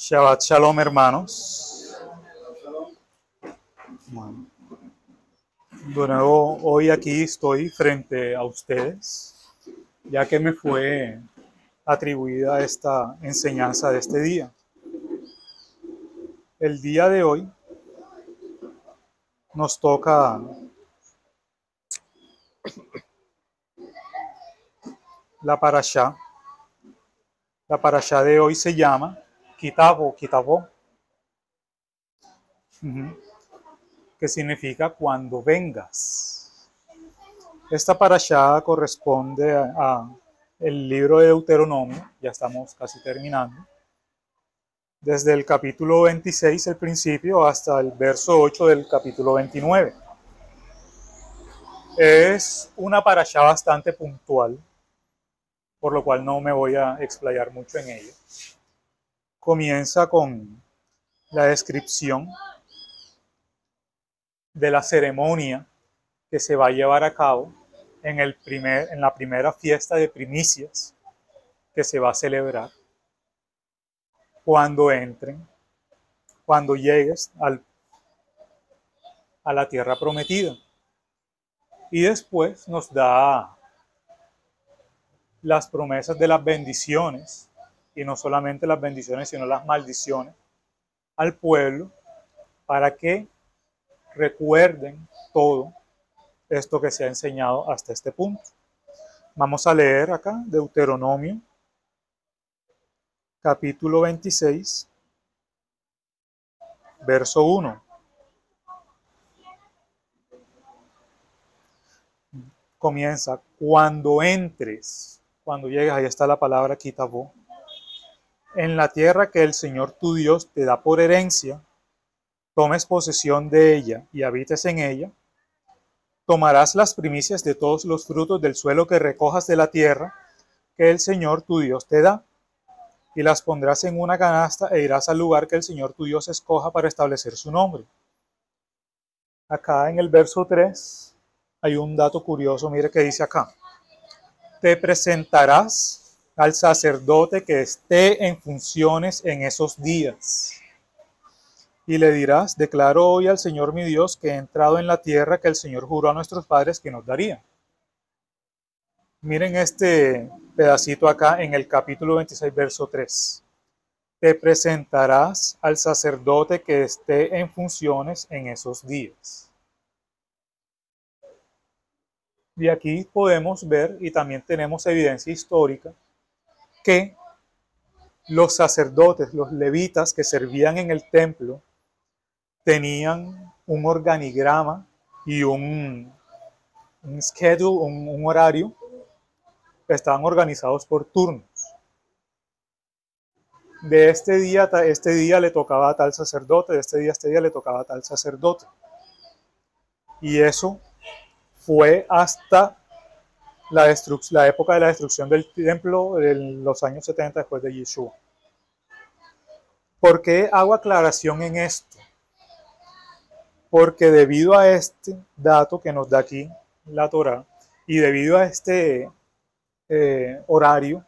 Shabbat Shalom, hermanos. Bueno, de nuevo, hoy aquí estoy frente a ustedes, ya que me fue atribuida esta enseñanza de este día. El día de hoy nos toca la parashá. La parashá de hoy se llama Kitabo, que significa cuando vengas. Esta parashá corresponde a el libro de Deuteronomio, ya estamos casi terminando, desde el capítulo 26, el principio, hasta el verso 8 del capítulo 29. Es una parashá bastante puntual, por lo cual no me voy a explayar mucho en ello. Comienza con la descripción de la ceremonia que se va a llevar a cabo en la primera fiesta de primicias que se va a celebrar cuando llegues a la tierra prometida. Y después nos da las promesas de las bendiciones, y no solamente las bendiciones, sino las maldiciones al pueblo, para que recuerden todo esto que se ha enseñado hasta este punto. Vamos a leer acá Deuteronomio, capítulo 26, verso 1. Comienza, cuando entres, cuando llegues, ahí está la palabra Kitabo, en la tierra que el Señor tu Dios te da por herencia, tomes posesión de ella y habites en ella, tomarás las primicias de todos los frutos del suelo que recojas de la tierra que el Señor tu Dios te da, y las pondrás en una canasta e irás al lugar que el Señor tu Dios escoja para establecer su nombre. Acá en el verso 3 hay un dato curioso, mire que dice acá: te presentarás al sacerdote que esté en funciones en esos días. Y le dirás, declaro hoy al Señor mi Dios que he entrado en la tierra que el Señor juró a nuestros padres que nos daría. Miren este pedacito acá en el capítulo 26, verso 3. Te presentarás al sacerdote que esté en funciones en esos días. Y aquí podemos ver, y también tenemos evidencia histórica, que los sacerdotes, los levitas que servían en el templo, tenían un organigrama y un schedule, un horario. Estaban organizados por turnos. De este día le tocaba a tal sacerdote, de este día le tocaba a tal sacerdote. Y eso fue hasta la época de la destrucción del templo en los años 70 después de Yeshua. ¿Por qué hago aclaración en esto? Porque debido a este dato que nos da aquí la Torá y debido a este horario,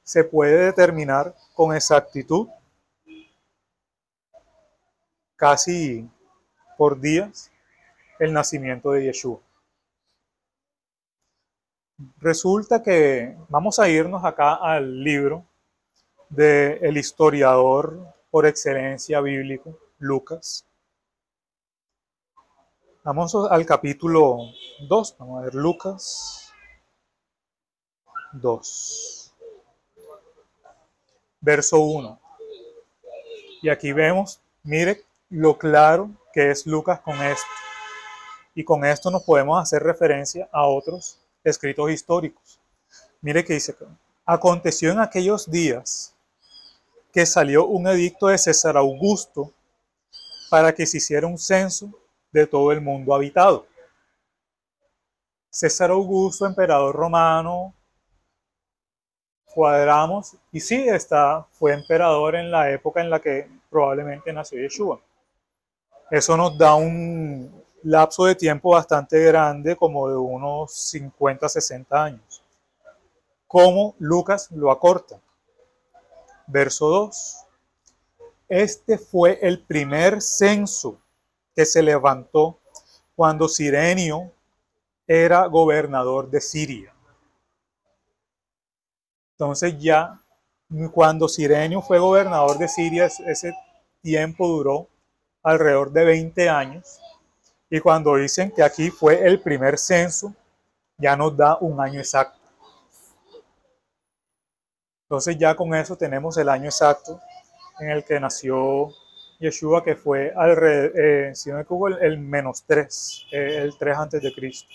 se puede determinar con exactitud, casi por días, el nacimiento de Yeshua. Resulta que vamos a irnos acá al libro del historiador por excelencia bíblico, Lucas. Vamos al capítulo 2, vamos a ver Lucas 2, verso 1. Y aquí vemos, mire lo claro que es Lucas con esto. Y con esto nos podemos hacer referencia a otros escritos históricos. Mire que dice: aconteció en aquellos días que salió un edicto de César Augusto para que se hiciera un censo de todo el mundo habitado. César Augusto, emperador romano, cuadramos, y sí, fue emperador en la época en la que probablemente nació Yeshua. Eso nos da un lapso de tiempo bastante grande, como de unos 50, 60 años. ¿Cómo Lucas lo acorta? Verso 2. Este fue el primer censo que se levantó cuando Cirenio era gobernador de Siria. Entonces ya cuando Cirenio fue gobernador de Siria, ese tiempo duró alrededor de 20 años. Y cuando dicen que aquí fue el primer censo, ya nos da un año exacto. Entonces ya con eso tenemos el año exacto en el que nació Yeshua, que fue alrededor, si no me equivoco, el -3, el 3 antes de Cristo.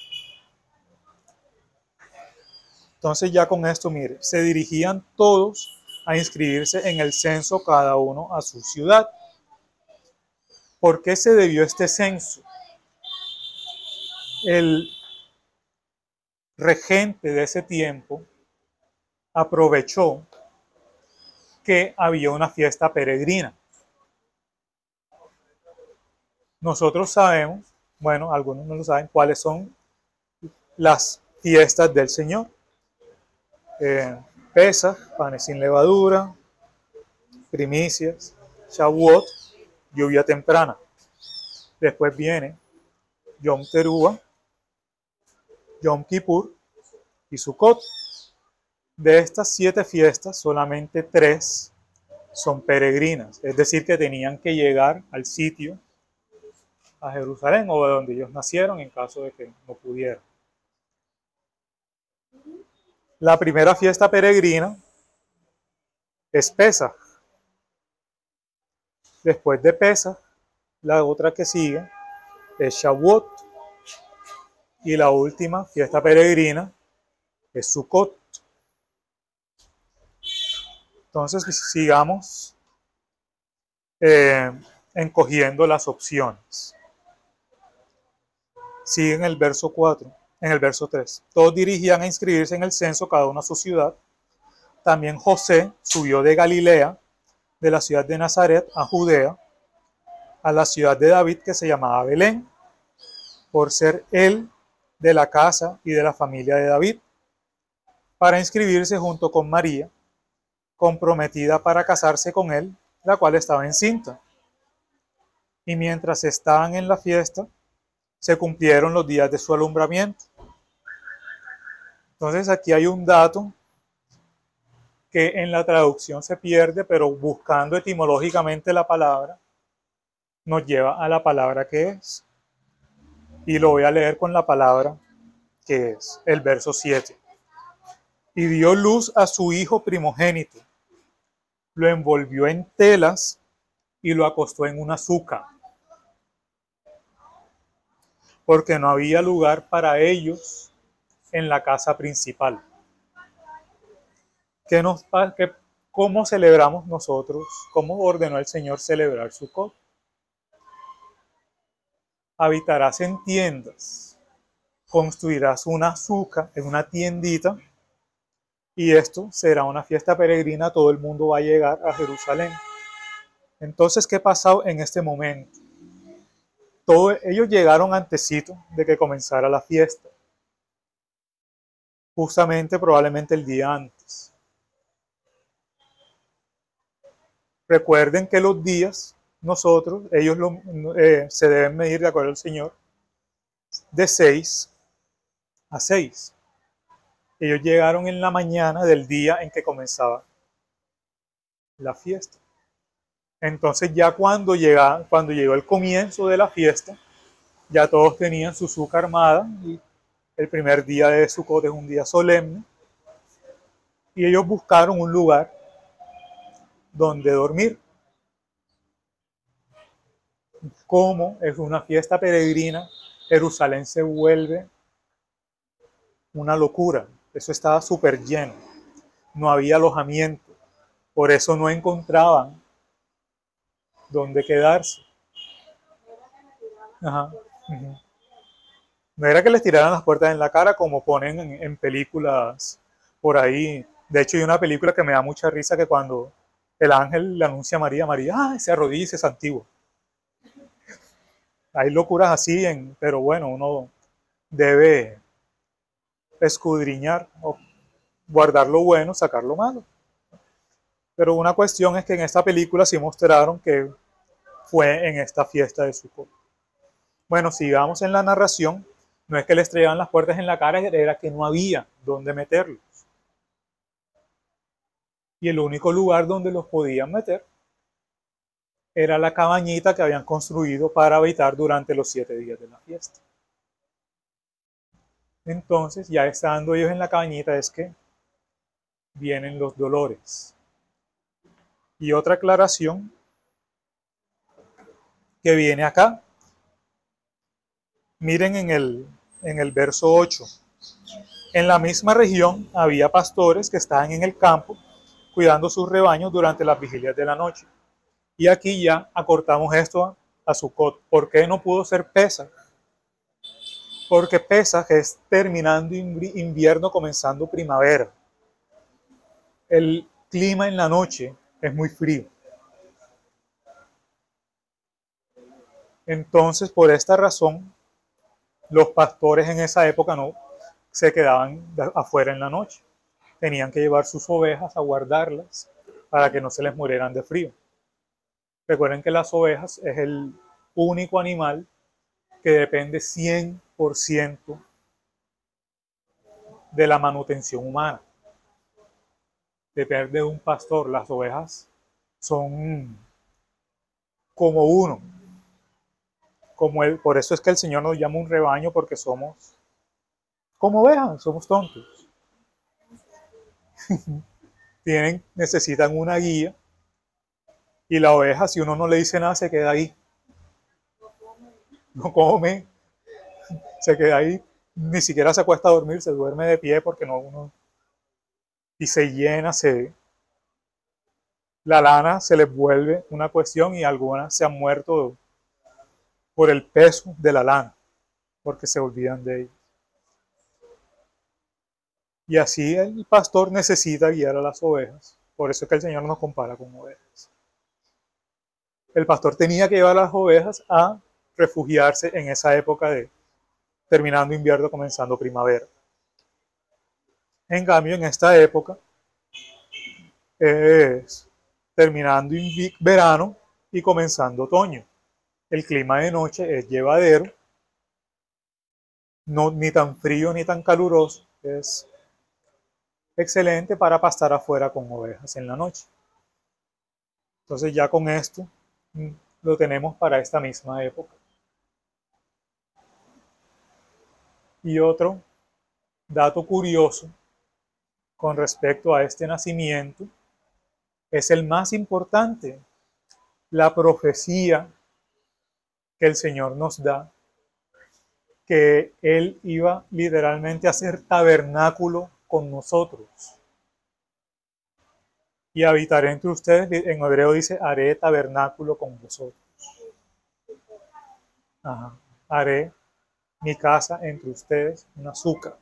Entonces ya con esto, mire, se dirigían todos a inscribirse en el censo, cada uno a su ciudad. ¿Por qué se debió este censo? El regente de ese tiempo aprovechó que había una fiesta peregrina. Nosotros sabemos, bueno, algunos no lo saben, cuáles son las fiestas del Señor. Pesaj, panes sin levadura, primicias, Shavuot, lluvia temprana. Después viene Yom Teruah, Yom Kippur y Sukkot. De estas 7 fiestas, solamente 3 son peregrinas, es decir, que tenían que llegar al sitio, a Jerusalén o de donde ellos nacieron, en caso de que no pudieran. La primera fiesta peregrina es Pesaj. Después de Pesaj, la otra que sigue es Shavuot. Y la última fiesta peregrina es Sukkot. Entonces sigamos encogiendo las opciones. Sigue en el verso 4, en el verso 3. Todos dirigían a inscribirse en el censo, cada uno a su ciudad. También José subió de Galilea, de la ciudad de Nazaret a Judea, a la ciudad de David que se llamaba Belén, por ser él de la casa y de la familia de David, para inscribirse junto con María, comprometida para casarse con él, la cual estaba encinta. Y mientras estaban en la fiesta, se cumplieron los días de su alumbramiento. Entonces aquí hay un dato que en la traducción se pierde, pero buscando etimológicamente la palabra, nos lleva a la palabra que es. Y lo voy a leer con la palabra que es, el verso 7. Y dio luz a su hijo primogénito, lo envolvió en telas y lo acostó en una suca, porque no había lugar para ellos en la casa principal. ¿Cómo celebramos nosotros? ¿Cómo ordenó el Señor celebrar Sukkot? Habitarás en tiendas, construirás una suca en una tiendita, y esto será una fiesta peregrina, todo el mundo va a llegar a Jerusalén. Entonces, ¿qué pasó en este momento? Ellos llegaron antesito de que comenzara la fiesta, justamente probablemente el día antes. Recuerden que los días, ellos se deben medir de acuerdo al Señor, de 6 a 6. Ellos llegaron en la mañana del día en que comenzaba la fiesta. Entonces ya cuando llegó el comienzo de la fiesta, ya todos tenían su suca armada, y el primer día de Sukkot es un día solemne, y ellos buscaron un lugar donde dormir. Como es una fiesta peregrina, Jerusalén se vuelve una locura. Eso estaba súper lleno. No había alojamiento. Por eso no encontraban dónde quedarse. Ajá. No era que les tiraran las puertas en la cara como ponen en películas por ahí. De hecho, hay una película que me da mucha risa, que cuando el ángel le anuncia a María, se arrodilla y se santigua. Hay locuras así, pero bueno, uno debe escudriñar o guardar lo bueno, sacar lo malo. Pero una cuestión es que en esta película sí mostraron que fue en esta fiesta de Sukkot. Bueno, sigamos en la narración. No es que le estrellaban las puertas en la cara, era que no había dónde meterlos. Y el único lugar donde los podían meter era la cabañita que habían construido para habitar durante los 7 días de la fiesta. Entonces, ya estando ellos en la cabañita, es que vienen los dolores. Y otra aclaración que viene acá. Miren en el verso 8. En la misma región había pastores que estaban en el campo cuidando sus rebaños durante las vigilias de la noche. Y aquí ya acortamos esto a Sukkot. ¿Por qué no pudo ser Pesaj? Porque Pesaj es terminando invierno, comenzando primavera. El clima en la noche es muy frío. Entonces, por esta razón, los pastores en esa época no se quedaban afuera en la noche. Tenían que llevar sus ovejas a guardarlas para que no se les murieran de frío. Recuerden que las ovejas es el único animal que depende 100% de la manutención humana. Depende de un pastor. Las ovejas son como uno. Por eso es que el Señor nos llama un rebaño, porque somos como ovejas, somos tontos. Necesitan una guía, y la oveja, si uno no le dice nada, se queda ahí. No come, se queda ahí, ni siquiera se acuesta a dormir, se duerme de pie porque no uno. Y se llena, la lana se les vuelve una cuestión, y algunas se han muerto por el peso de la lana, porque se olvidan de ella. Y así el pastor necesita guiar a las ovejas. Por eso es que el Señor nos compara con ovejas. El pastor tenía que llevar a las ovejas a refugiarse en esa época de terminando invierno, comenzando primavera. En cambio, en esta época es terminando verano y comenzando otoño. El clima de noche es llevadero, no, ni tan frío ni tan caluroso, es excelente para pastar afuera con ovejas en la noche. Entonces ya con esto lo tenemos para esta misma época. Y otro dato curioso con respecto a este nacimiento es el más importante, la profecía que el Señor nos da, que Él iba literalmente a hacer tabernáculo con nosotros. Y habitaré entre ustedes, en hebreo dice, haré tabernáculo con vosotros. Ajá. Haré mi casa entre ustedes, un azúcar.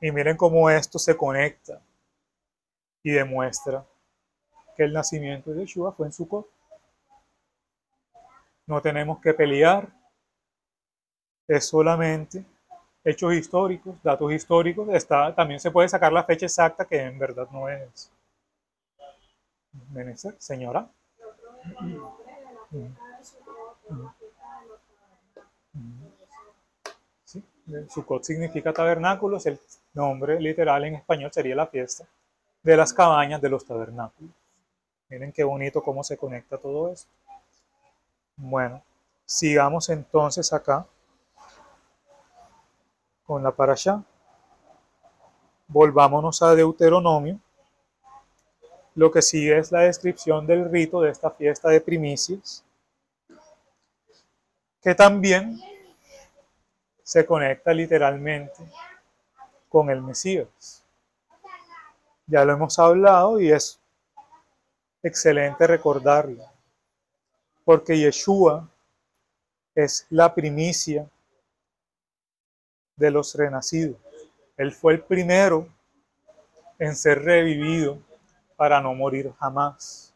Y miren cómo esto se conecta y demuestra que el nacimiento de Yeshua fue en Sukkot. No tenemos que pelear, es solamente hechos históricos, datos históricos. También se puede sacar la fecha exacta, que en verdad no es. Señora. Sí, Sukkot significa tabernáculos, el nombre literal en español sería la fiesta de las cabañas de los tabernáculos. Miren qué bonito cómo se conecta todo esto. Bueno, sigamos entonces acá con la parashá. Volvámonos a Deuteronomio. Lo que sigue es la descripción del rito de esta fiesta de primicias, que también se conecta literalmente con el Mesías. Ya lo hemos hablado y es excelente recordarlo, porque Yeshua es la primicia de los renacidos. Él fue el primero en ser revivido para no morir jamás.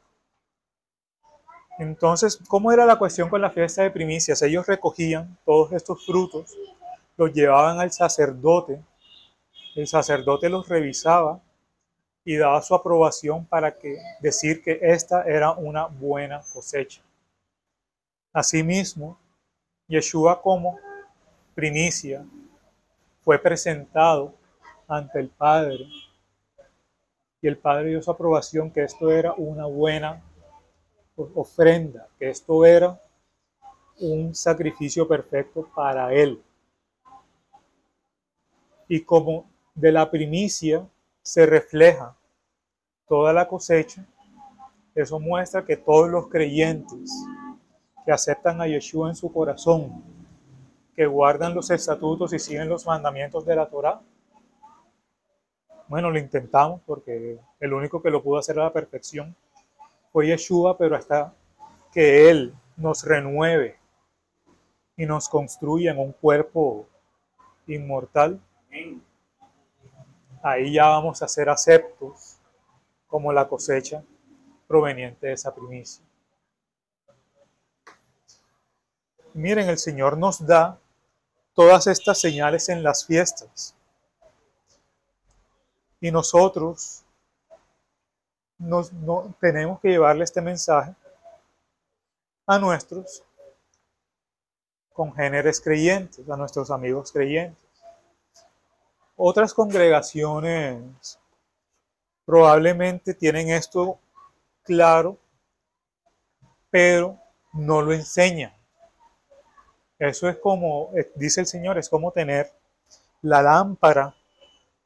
Entonces, ¿cómo era la cuestión con la fiesta de primicias? Ellos recogían todos estos frutos, los llevaban al sacerdote, el sacerdote los revisaba y daba su aprobación para decir que esta era una buena cosecha. Asimismo, Yeshua como primicia fue presentado ante el Padre y el Padre dio su aprobación que esto era una buena ofrenda, que esto era un sacrificio perfecto para Él. Y como de la primicia se refleja toda la cosecha, eso muestra que todos los creyentes que aceptan a Yeshua en su corazón, que guardan los estatutos y siguen los mandamientos de la Torá, bueno, lo intentamos porque el único que lo pudo hacer a la perfección fue Yeshua, pero hasta que Él nos renueve y nos construya en un cuerpo inmortal, ahí ya vamos a ser aceptos como la cosecha proveniente de esa primicia. Miren, el Señor nos da todas estas señales en las fiestas. Y nosotros tenemos que llevarle este mensaje a nuestros congéneres creyentes, a nuestros amigos creyentes. Otras congregaciones probablemente tienen esto claro, pero no lo enseñan. Eso es como, dice el Señor, es como tener la lámpara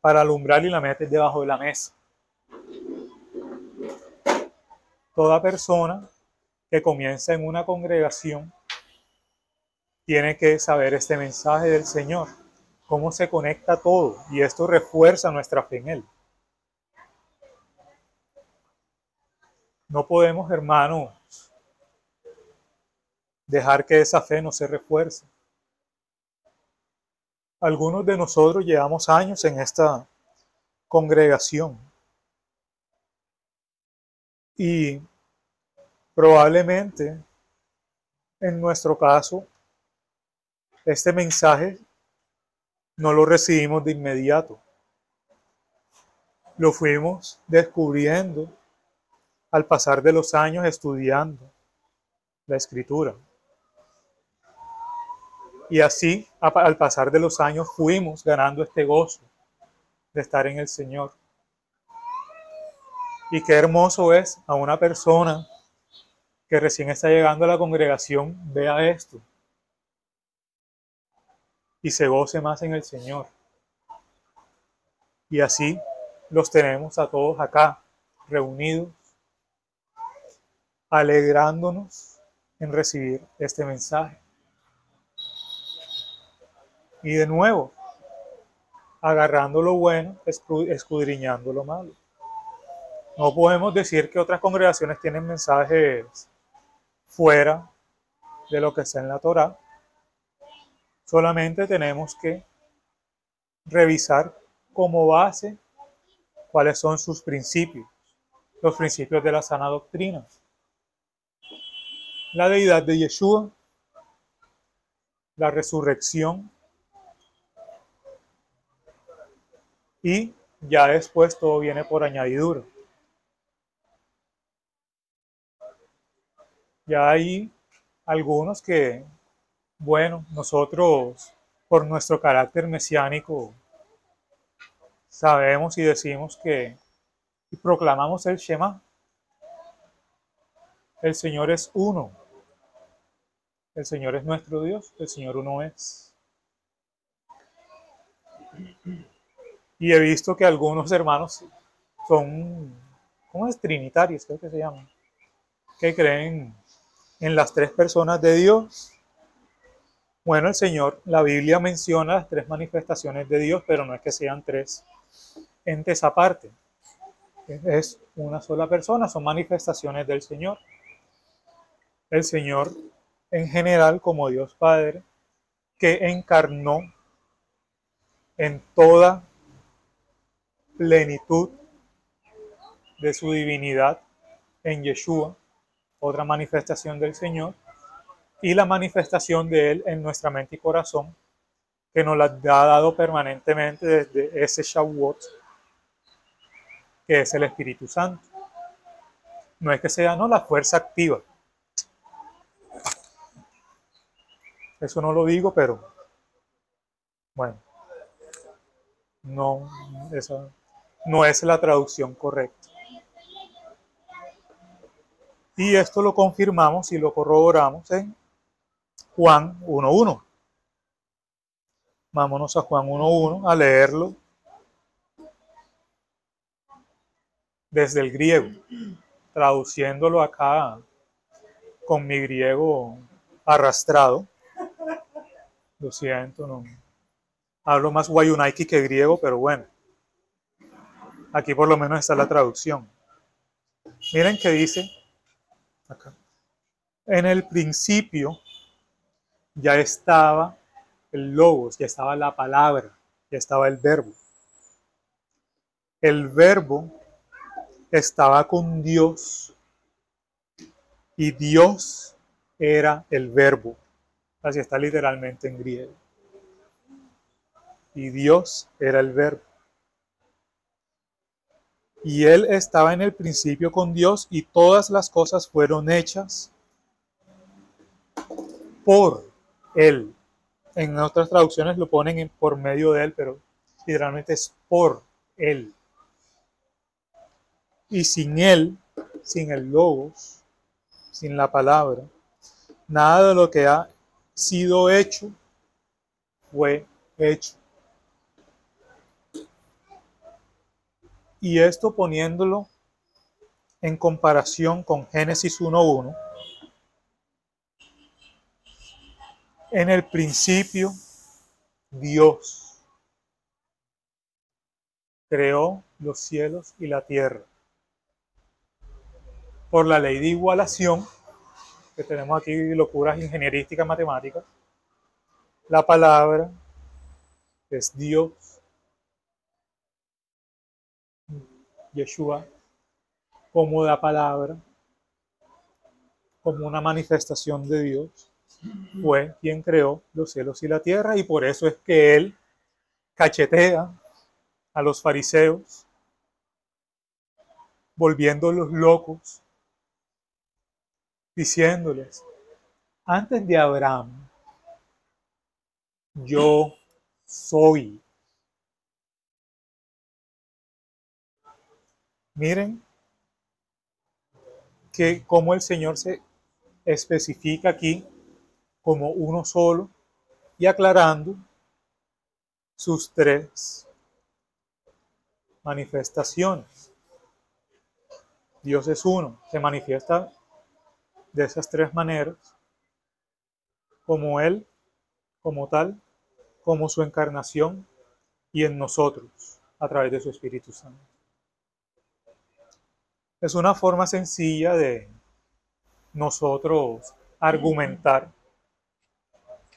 para alumbrar y la metes debajo de la mesa. Toda persona que comienza en una congregación tiene que saber este mensaje del Señor, cómo se conecta todo, y esto refuerza nuestra fe en Él. No podemos, hermanos, dejar que esa fe no se refuerce. Algunos de nosotros llevamos años en esta congregación y probablemente en nuestro caso este mensaje no lo recibimos de inmediato. Lo fuimos descubriendo al pasar de los años estudiando la Escritura. Y así, al pasar de los años, fuimos ganando este gozo de estar en el Señor. Y qué hermoso es a una persona que recién está llegando a la congregación, vea esto y se goce más en el Señor. Y así los tenemos a todos acá, reunidos, alegrándonos en recibir este mensaje. Y de nuevo, agarrando lo bueno, escudriñando lo malo. No podemos decir que otras congregaciones tienen mensajes fuera de lo que está en la Torá. Solamente tenemos que revisar como base cuáles son sus principios, los principios de la sana doctrina. La deidad de Yeshua, la resurrección, y ya después todo viene por añadidura. Ya hay algunos que, bueno, nosotros por nuestro carácter mesiánico sabemos y decimos que y proclamamos el Shema. El Señor es uno. El Señor es nuestro Dios. El Señor uno es. Y he visto que algunos hermanos son, ¿cómo es? Trinitarios, creo que se llaman, que creen en las tres personas de Dios. Bueno, el Señor, la Biblia menciona las tres manifestaciones de Dios, pero no es que sean tres entes aparte. Es una sola persona, son manifestaciones del Señor. El Señor en general como Dios Padre, que encarnó en toda plenitud de su divinidad en Yeshua, otra manifestación del Señor, y la manifestación de Él en nuestra mente y corazón, que nos la ha dado permanentemente desde ese Shavuot, que es el Espíritu Santo. No es que sea, no, la fuerza activa. Eso no lo digo, pero bueno, no, esa no es la traducción correcta. Y esto lo confirmamos y lo corroboramos en Juan 1.1. Vámonos a Juan 1.1 a leerlo desde el griego, traduciéndolo acá con mi griego arrastrado. Lo siento, no. Hablo más guayunaiki que griego, pero bueno. Aquí por lo menos está la traducción. Miren que dice acá. En el principio ya estaba el logos, ya estaba la palabra, ya estaba el verbo. El verbo estaba con Dios y Dios era el verbo. Así está literalmente en griego. Y Dios era el verbo. Y Él estaba en el principio con Dios y todas las cosas fueron hechas por Él. En otras traducciones lo ponen por medio de Él, pero literalmente es por Él. Y sin Él, sin el logos, sin la palabra, nada de lo que ha sido hecho fue hecho. Y esto poniéndolo en comparación con Génesis 1.1, en el principio Dios creó los cielos y la tierra. Por la ley de igualación, que tenemos aquí locuras ingenierísticas matemáticas, la palabra es Dios, Yeshua, como la palabra, como una manifestación de Dios, fue quien creó los cielos y la tierra, y por eso es que Él cachetea a los fariseos, volviéndolos locos, diciéndoles, antes de Abraham, yo soy. Miren que cómo el Señor se especifica aquí como uno solo y aclarando sus tres manifestaciones. Dios es uno, se manifiesta de esas tres maneras, como Él, como tal, como su encarnación y en nosotros, a través de su Espíritu Santo. Es una forma sencilla de nosotros argumentar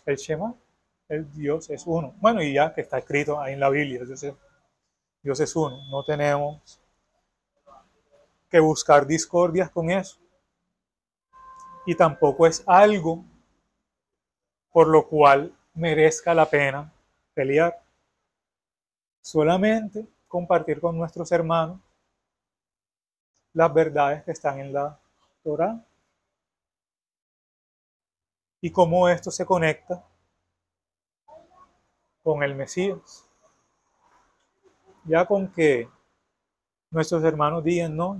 el Shema, el Dios es uno. Bueno, y ya que está escrito ahí en la Biblia, Dios es uno. No tenemos que buscar discordias con eso. Y tampoco es algo por lo cual merezca la pena pelear. Solamente compartir con nuestros hermanos las verdades que están en la Torá y cómo esto se conecta con el Mesías. Ya con que nuestros hermanos digan, no,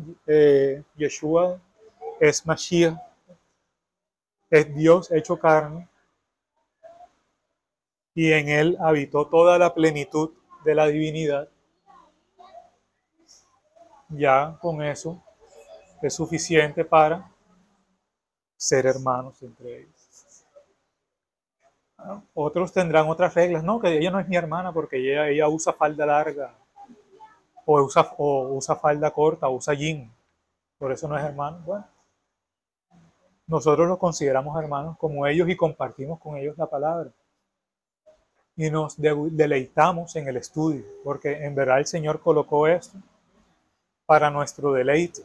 Yeshua es Mashiach, es Dios hecho carne, y en él habitó toda la plenitud de la divinidad. Ya con eso es suficiente para ser hermanos entre ellos. Otros tendrán otras reglas, no, que ella no es mi hermana porque ella usa falda larga o usa falda corta o usa jean, por eso no es hermano. Bueno, nosotros los consideramos hermanos como ellos y compartimos con ellos la palabra. Y nos deleitamos en el estudio, porque en verdad el Señor colocó esto para nuestro deleite.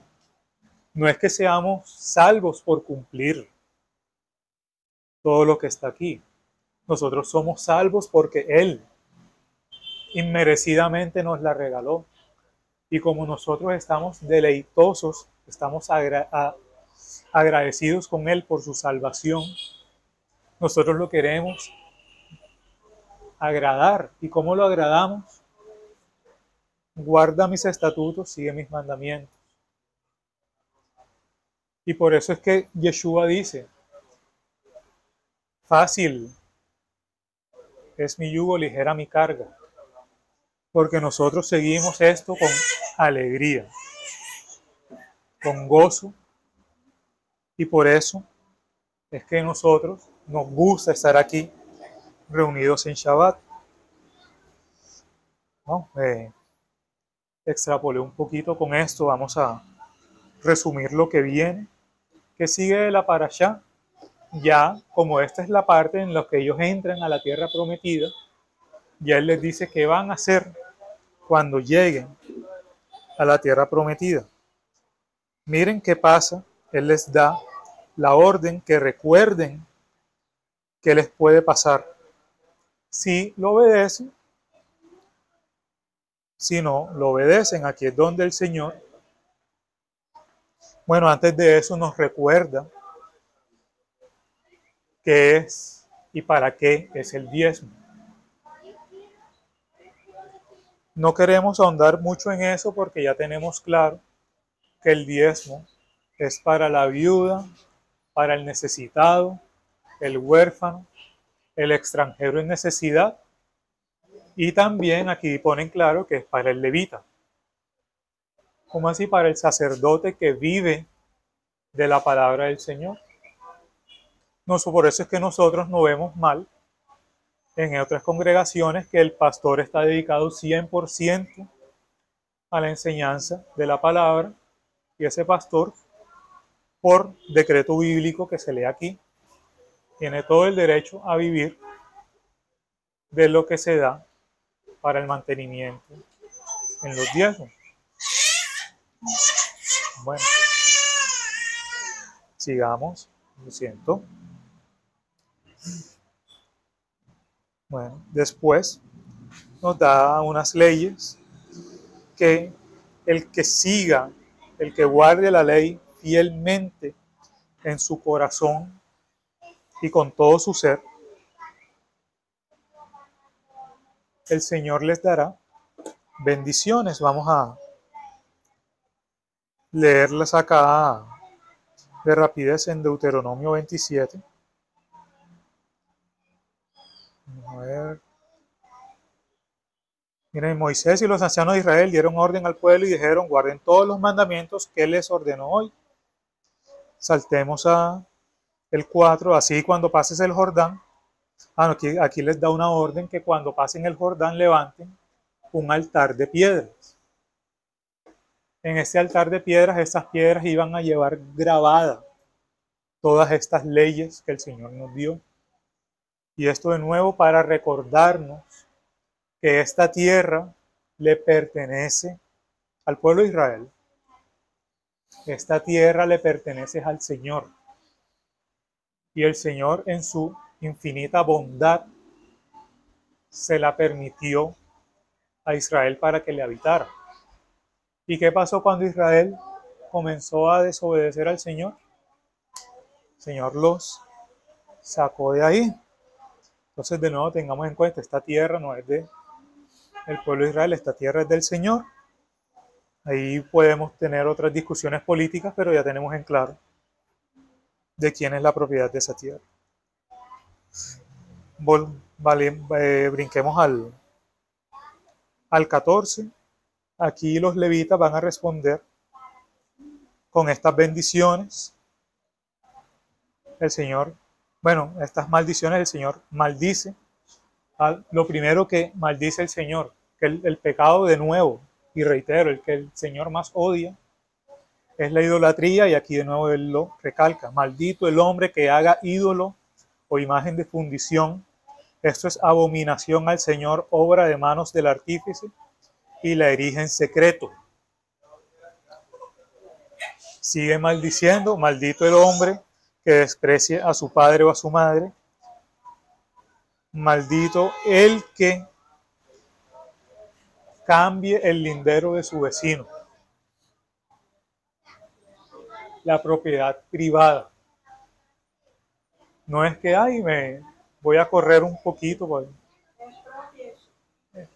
No es que seamos salvos por cumplir todo lo que está aquí. Nosotros somos salvos porque Él inmerecidamente nos la regaló. Y como nosotros estamos deleitosos, estamos agradecidos con Él por su salvación, nosotros lo queremos agradar. ¿Y cómo lo agradamos? Guarda mis estatutos, sigue mis mandamientos. Y por eso es que Yeshua dice, fácil es mi yugo, ligera mi carga. Porque nosotros seguimos esto con alegría, con gozo. Y por eso es que nosotros nos gusta estar aquí reunidos en Shabbat. ¿No? Extrapolé un poquito con esto, vamos a resumir lo que viene, que sigue de la parashá. Ya, como esta es la parte en la que ellos entran a la tierra prometida, ya Él les dice qué van a hacer cuando lleguen a la tierra prometida. Miren qué pasa, Él les da la orden que recuerden qué les puede pasar si lo obedecen. Si no lo obedecen, aquí es donde el Señor, bueno, antes de eso nos recuerda qué es y para qué es el diezmo. No queremos ahondar mucho en eso porque ya tenemos claro que el diezmo es para la viuda, para el necesitado, el huérfano, el extranjero en necesidad, y también aquí ponen claro que es para el levita. ¿Cómo así? Para el sacerdote que vive de la palabra del Señor. No, por eso es que nosotros no vemos mal en otras congregaciones que el pastor está dedicado 100% a la enseñanza de la palabra, y ese pastor, por decreto bíblico que se lee aquí, tiene todo el derecho a vivir de lo que se da para el mantenimiento en los diezmos. Bueno, sigamos, lo siento. Bueno, después nos da unas leyes que el que siga, el que guarde la ley fielmente en su corazón y con todo su ser, el Señor les dará bendiciones. Vamos a leerlas acá de rapidez en Deuteronomio 27. Vamos a ver. Miren, Moisés y los ancianos de Israel dieron orden al pueblo y dijeron, guarden todos los mandamientos que les ordenó hoy. Saltemos a el 4, así cuando pases el Jordán. Aquí les da una orden que cuando pasen el Jordán levanten un altar de piedras. En este altar de piedras, estas piedras iban a llevar grabada todas estas leyes que el Señor nos dio. Y esto de nuevo para recordarnos que esta tierra le pertenece al pueblo de Israel. Esta tierra le pertenece al Señor. Y el Señor en su infinita bondad se la permitió a Israel para que le habitara. ¿Y qué pasó cuando Israel comenzó a desobedecer al Señor? El Señor los sacó de ahí. Entonces, de nuevo, tengamos en cuenta, esta tierra no es del pueblo de Israel, esta tierra es del Señor. Ahí podemos tener otras discusiones políticas, pero ya tenemos en claro de quién es la propiedad de esa tierra. Brinquemos al 14. Aquí los levitas van a responder con estas bendiciones. El Señor, bueno, estas maldiciones el Señor maldice. Lo primero que maldice el Señor, que el pecado de nuevo, y reitero, el que el Señor más odia es la idolatría, y aquí de nuevo Él lo recalca. Maldito el hombre que haga ídolo o imagen de fundición. Esto es abominación al Señor, obra de manos del artífice, y la erige en secreto. Sigue maldiciendo, maldito el hombre que desprecie a su padre o a su madre. Maldito el que cambie el lindero de su vecino, la propiedad privada. No es que, ay, me voy a correr un poquito, pues,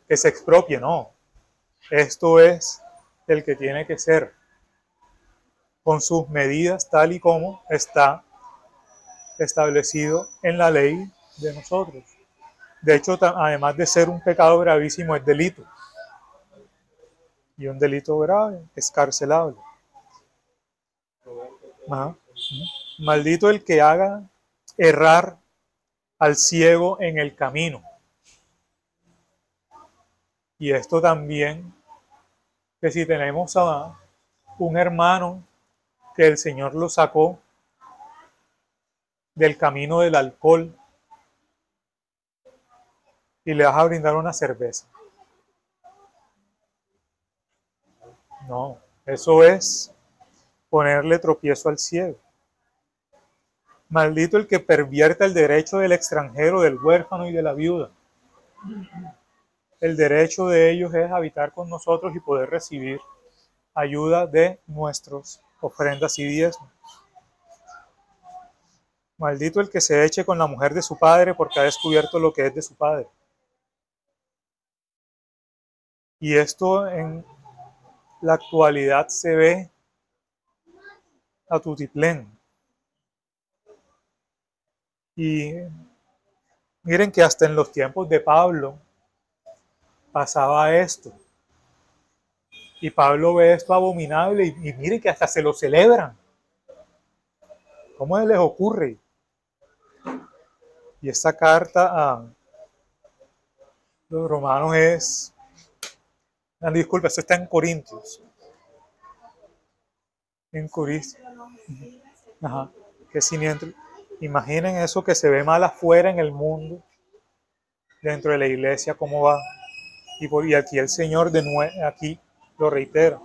que se expropie, no. Esto es el que tiene que ser, con sus medidas tal y como está establecido en la ley de nosotros. De hecho, además de ser un pecado gravísimo, es delito. Y un delito grave es carcelable. Ajá. Maldito el que haga errar al ciego en el camino. Y esto también, que si tenemos a un hermano que el Señor lo sacó del camino del alcohol y le vas a brindar una cerveza. No, eso es ponerle tropiezo al ciego. Maldito el que pervierta el derecho del extranjero, del huérfano y de la viuda. El derecho de ellos es habitar con nosotros y poder recibir ayuda de nuestras ofrendas y diezmos. Maldito el que se eche con la mujer de su padre porque ha descubierto lo que es de su padre. Y esto en la actualidad se ve a tutiplén. Y miren que hasta en los tiempos de Pablo pasaba esto. Y Pablo ve esto abominable y miren que hasta se lo celebran. ¿Cómo les ocurre? Y esta carta a los romanos es... Disculpa, esto está en Corintios. En Corintios. Ajá. Que siniestro. Imaginen eso que se ve mal afuera en el mundo, dentro de la iglesia, cómo va. Y aquí el Señor de nuevo, aquí lo reitera.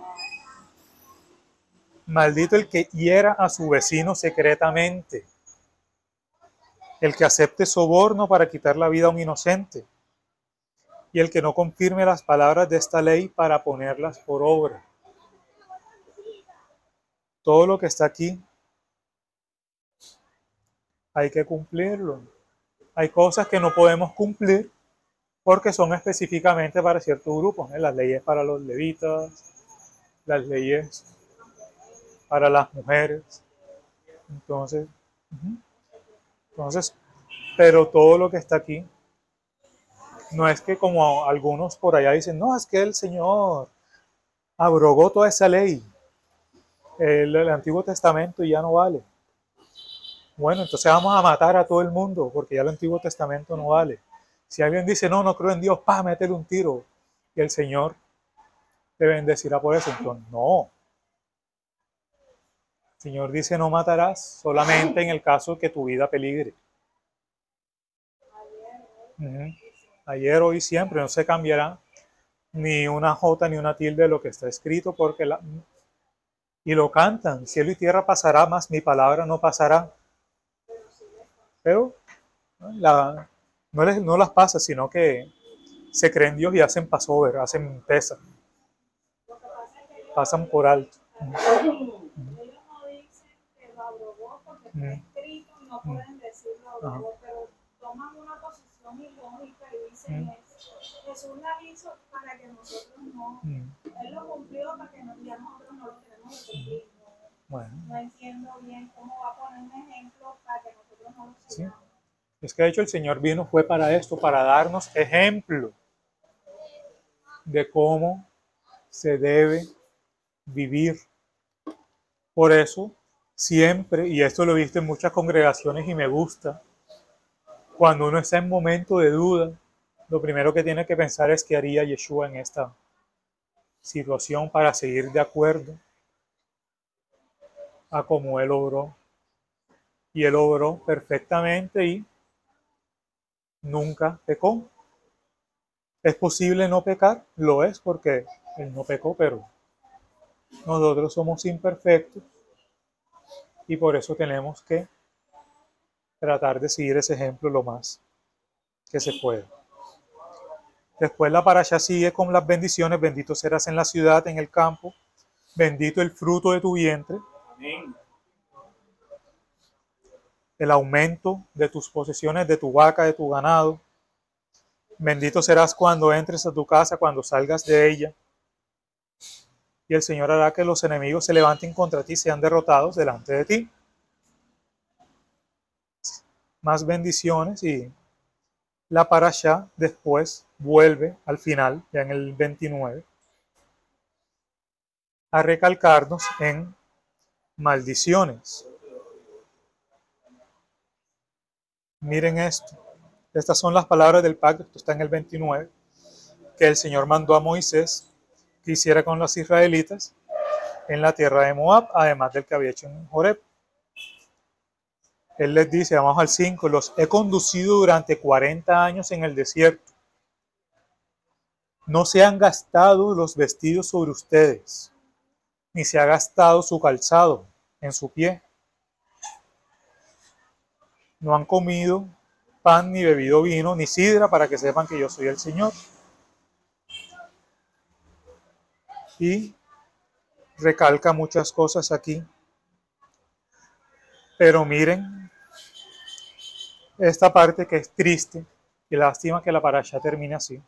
Maldito el que hiera a su vecino secretamente, el que acepte soborno para quitar la vida a un inocente, y el que no confirme las palabras de esta ley para ponerlas por obra. Todo lo que está aquí hay que cumplirlo. Hay cosas que no podemos cumplir porque son específicamente para ciertos grupos, ¿eh? Las leyes para los levitas, las leyes para las mujeres. Entonces, pero todo lo que está aquí, no es que como algunos por allá dicen, no, es que el Señor abrogó toda esa ley, el Antiguo Testamento ya no vale. Bueno, entonces vamos a matar a todo el mundo porque ya el Antiguo Testamento no vale. Si alguien dice, no, no creo en Dios, métele un tiro. Y el Señor te bendecirá por eso. Entonces, no. El Señor dice, no matarás solamente en el caso que tu vida peligre. Ayer, hoy, siempre, no se cambiará ni una jota ni una tilde de lo que está escrito, porque y lo cantan, cielo y tierra pasará, mas mi palabra no pasará. Pero no las pasa, sino que se creen Dios y hacen passover, hacen pesa, pasan por alto. Ellos no dicen que lo abrogó porque está escrito y no pueden decirlo abrogó, pero toman una posición ilógica y dicen Jesús la hizo para que nosotros no, Él lo cumplió para que ya nosotros no lo tenemos que cumplir. Bueno. No entiendo bien cómo va a poner un ejemplo para que nosotros no lo sigamos. Sí. Es que de hecho el Señor vino fue para esto, para darnos ejemplo de cómo se debe vivir. Por eso, siempre, y esto lo he visto en muchas congregaciones y me gusta, cuando uno está en momento de duda, lo primero que tiene que pensar es qué haría Yeshua en esta situación para seguir de acuerdo a cómo Él obró. Y Él obró perfectamente y nunca pecó. ¿Es posible no pecar? Lo es porque Él no pecó, pero nosotros somos imperfectos y por eso tenemos que tratar de seguir ese ejemplo lo más que se pueda. Después la parasha sigue con las bendiciones. Bendito serás en la ciudad, en el campo. Bendito el fruto de tu vientre. Amén. El aumento de tus posesiones, de tu vaca, de tu ganado. Bendito serás cuando entres a tu casa, cuando salgas de ella. Y el Señor hará que los enemigos se levanten contra ti, sean derrotados delante de ti. Más bendiciones, y la parashá después vuelve al final, ya en el 29, a recalcarnos en maldiciones. Miren esto. Estas son las palabras del pacto, esto está en el 29, que el Señor mandó a Moisés que hiciera con los israelitas en la tierra de Moab, además del que había hecho en Horeb. Él les dice, vamos al 5, los he conducido durante 40 años en el desierto. No se han gastado los vestidos sobre ustedes, ni se ha gastado su calzado en su pie. No han comido pan, ni bebido vino, ni sidra, para que sepan que yo soy el Señor. Y recalca muchas cosas aquí. Pero miren esta parte que es triste, y lástima que la parasha termine así.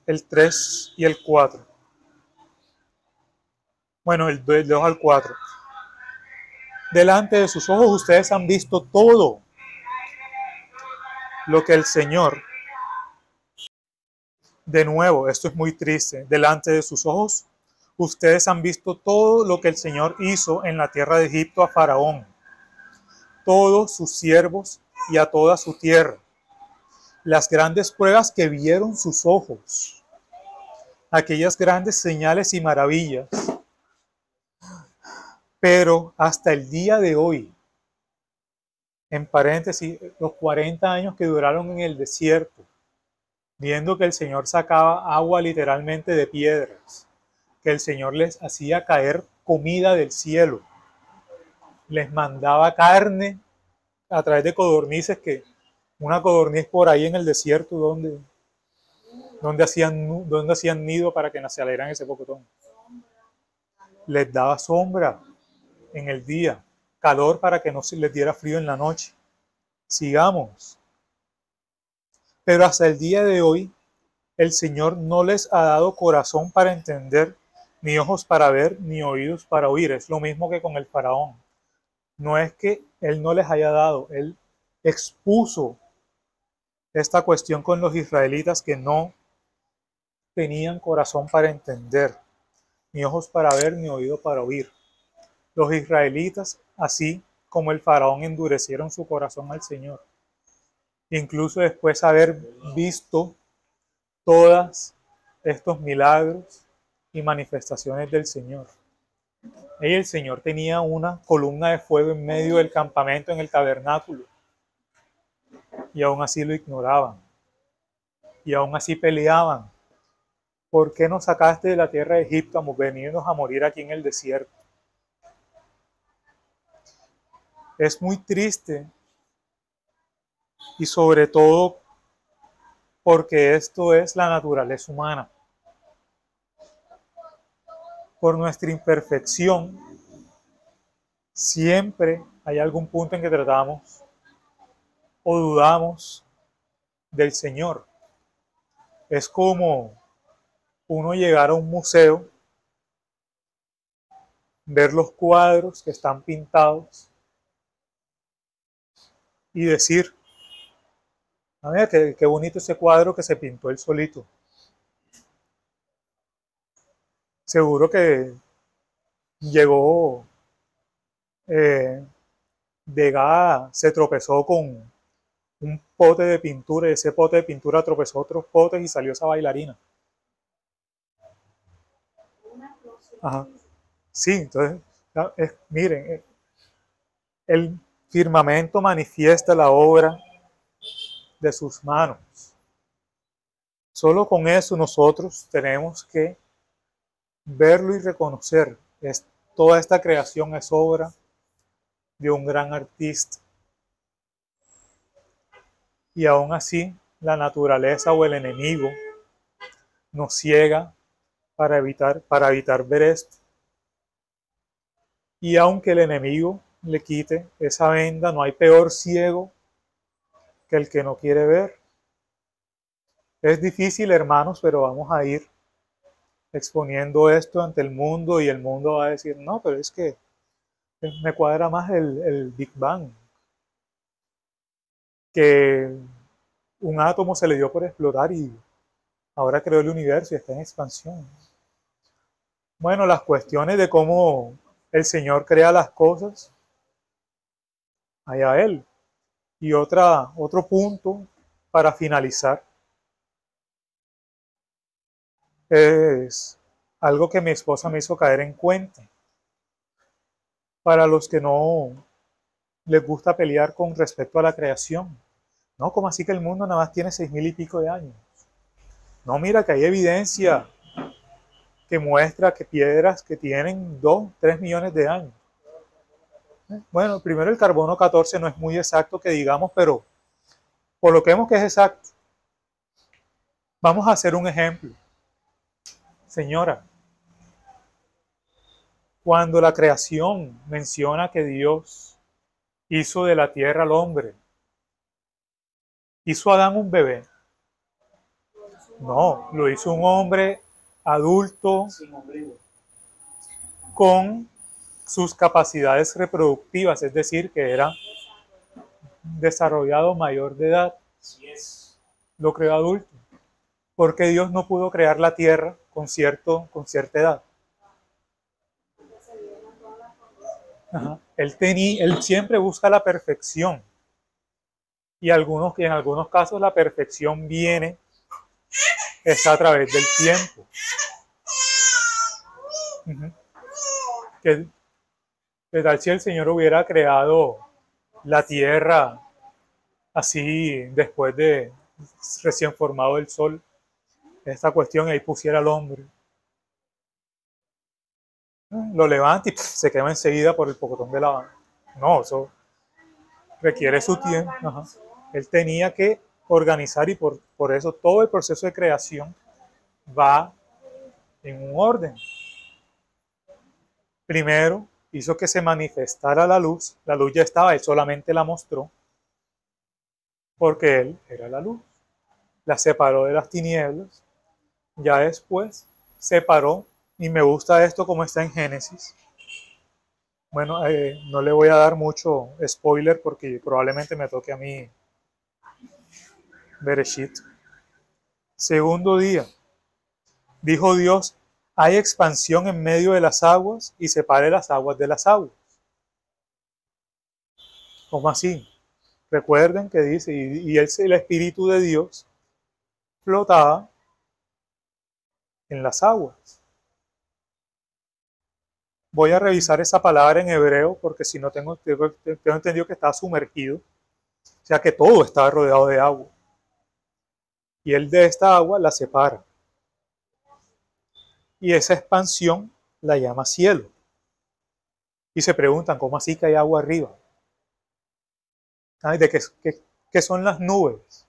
El 3 y el 4. Bueno, el 2 al 4. Delante de sus ojos ustedes han visto todo lo que el Señor, de nuevo, esto es muy triste, delante de sus ojos ustedes han visto todo lo que el Señor hizo en la tierra de Egipto a Faraón, todos sus siervos y a toda su tierra, las grandes pruebas que vieron sus ojos, aquellas grandes señales y maravillas. Pero hasta el día de hoy, en paréntesis, los 40 años que duraron en el desierto, viendo que el Señor sacaba agua literalmente de piedras, que el Señor les hacía caer comida del cielo, les mandaba carne a través de codornices, que una codorniz por ahí en el desierto donde hacían nido para que salieran ese pocotón. Les daba sombra en el día, calor para que no se les diera frío en la noche. Sigamos. Pero hasta el día de hoy, el Señor no les ha dado corazón para entender, ni ojos para ver, ni oídos para oír. Es lo mismo que con el faraón. No es que Él no les haya dado, Él expuso esta cuestión con los israelitas, que no tenían corazón para entender, ni ojos para ver, ni oído para oír. Los israelitas, así como el faraón, endurecieron su corazón al Señor. Incluso después de haber visto todos estos milagros y manifestaciones del Señor. Y el Señor tenía una columna de fuego en medio del campamento, en el tabernáculo. Y aún así lo ignoraban. Y aún así peleaban. ¿Por qué nos sacaste de la tierra de Egipto a venirnos a morir aquí en el desierto? Es muy triste, y sobre todo porque esto es la naturaleza humana. Por nuestra imperfección, siempre hay algún punto en que tratamos o dudamos del Señor. Es como uno llegar a un museo, ver los cuadros que están pintados y decir, a ver, qué bonito ese cuadro que se pintó él solito. Seguro que llegó Degas, se tropezó con un pote de pintura, y ese pote de pintura tropezó otros potes y salió esa bailarina. Ajá. Sí, entonces, miren, el firmamento manifiesta la obra de sus manos. Solo con eso nosotros tenemos que verlo y reconocer. Toda esta creación es obra de un gran artista. Y aún así, la naturaleza o el enemigo nos ciega para evitar ver esto. Y aunque el enemigo le quite esa venda, no hay peor ciego que el que no quiere ver. Es difícil, hermanos, pero vamos a ir exponiendo esto ante el mundo y el mundo va a decir, no, pero es que me cuadra más el Big Bang, que un átomo se le dio por explotar y ahora creó el universo y está en expansión. Bueno, las cuestiones de cómo el Señor crea las cosas, allá Él. Y otro punto para finalizar es algo que mi esposa me hizo caer en cuenta. Para los que no les gusta pelear con respecto a la creación. No, como así que el mundo nada más tiene 6.000 y pico de años. No, mira que hay evidencia que muestra que piedras que tienen 2, 3 millones de años. Bueno, primero el carbono 14 no es muy exacto que digamos, pero por lo que vemos que es exacto. Vamos a hacer un ejemplo. Señora, cuando la creación menciona que Dios hizo de la tierra al hombre, ¿hizo Adán un bebé? No, lo hizo un hombre adulto con sus capacidades reproductivas, es decir, que era desarrollado mayor de edad. Lo creó adulto. Porque Dios no pudo crear la tierra con cierta edad. Ajá. Él siempre busca la perfección. Y en algunos casos la perfección viene es a través del tiempo. ¿Qué tal si el Señor hubiera creado la tierra así después de recién formado el sol? Esta cuestión, y ahí pusiera al hombre. Lo levanta y se quema enseguida por el pocotón de la... No, eso requiere su tiempo. Ajá. Él tenía que organizar y por eso todo el proceso de creación va en un orden. Primero hizo que se manifestara la luz ya estaba, él solamente la mostró porque él era la luz. La separó de las tinieblas, ya después separó, y me gusta esto como está en Génesis. Bueno, no le voy a dar mucho spoiler porque probablemente me toque a mí Bereshit. Segundo día, dijo Dios, hay expansión en medio de las aguas y separe las aguas de las aguas. ¿Cómo así? Recuerden que dice, y el Espíritu de Dios flotaba en las aguas. Voy a revisar esa palabra en hebreo porque si no tengo entendido que estaba sumergido, o sea que todo estaba rodeado de agua. Y él de esta agua la separa. Y esa expansión la llama cielo. Y se preguntan, ¿cómo así que hay agua arriba? Ay, ¿de qué son las nubes?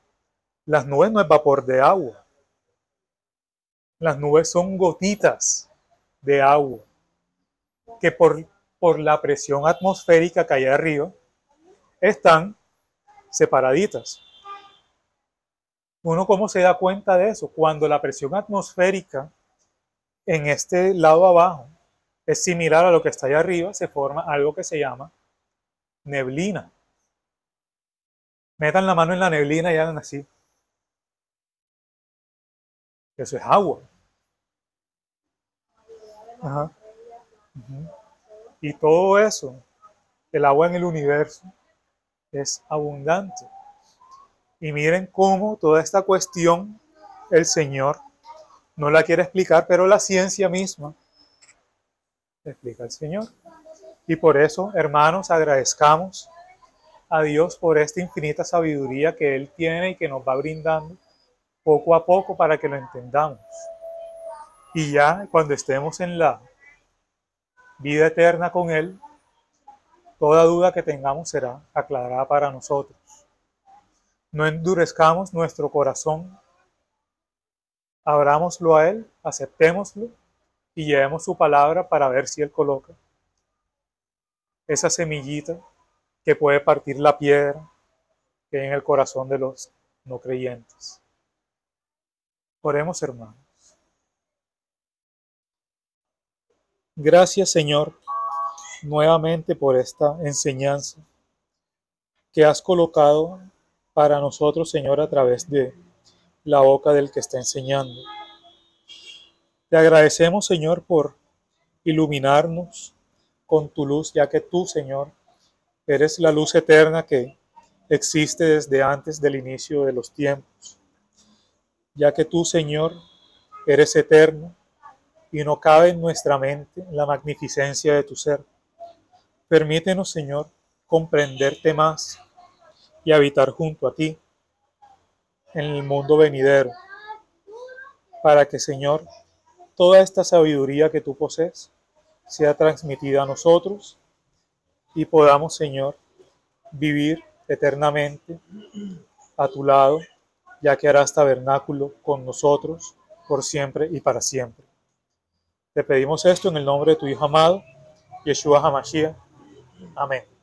Las nubes no es vapor de agua. Las nubes son gotitas de agua que por la presión atmosférica que hay arriba están separaditas. ¿Uno cómo se da cuenta de eso? Cuando la presión atmosférica en este lado abajo es similar a lo que está allá arriba, se forma algo que se llama neblina. Metan la mano en la neblina y hagan así. Eso es agua. Ajá. Y todo eso, el agua en el universo, es abundante. Y miren cómo toda esta cuestión el Señor no la quiere explicar, pero la ciencia misma explica al Señor. Y por eso, hermanos, agradezcamos a Dios por esta infinita sabiduría que Él tiene y que nos va brindando poco a poco para que lo entendamos. Y ya cuando estemos en la vida eterna con Él, toda duda que tengamos será aclarada para nosotros. No endurezcamos nuestro corazón, abrámoslo a Él, aceptémoslo y llevemos su palabra para ver si Él coloca esa semillita que puede partir la piedra que hay en el corazón de los no creyentes. Oremos, hermanos. Gracias, Señor, nuevamente por esta enseñanza que has colocado para nosotros, Señor, a través de la boca del que está enseñando. Te agradecemos, Señor, por iluminarnos con tu luz, ya que tú, Señor, eres la luz eterna que existe desde antes del inicio de los tiempos. Ya que tú, Señor, eres eterno y no cabe en nuestra mente la magnificencia de tu ser. Permítenos, Señor, comprenderte más y habitar junto a ti en el mundo venidero, para que, Señor, toda esta sabiduría que tú posees sea transmitida a nosotros y podamos, Señor, vivir eternamente a tu lado, ya que harás tabernáculo con nosotros por siempre y para siempre. Te pedimos esto en el nombre de tu Hijo amado, Yeshua HaMashiach. Amén.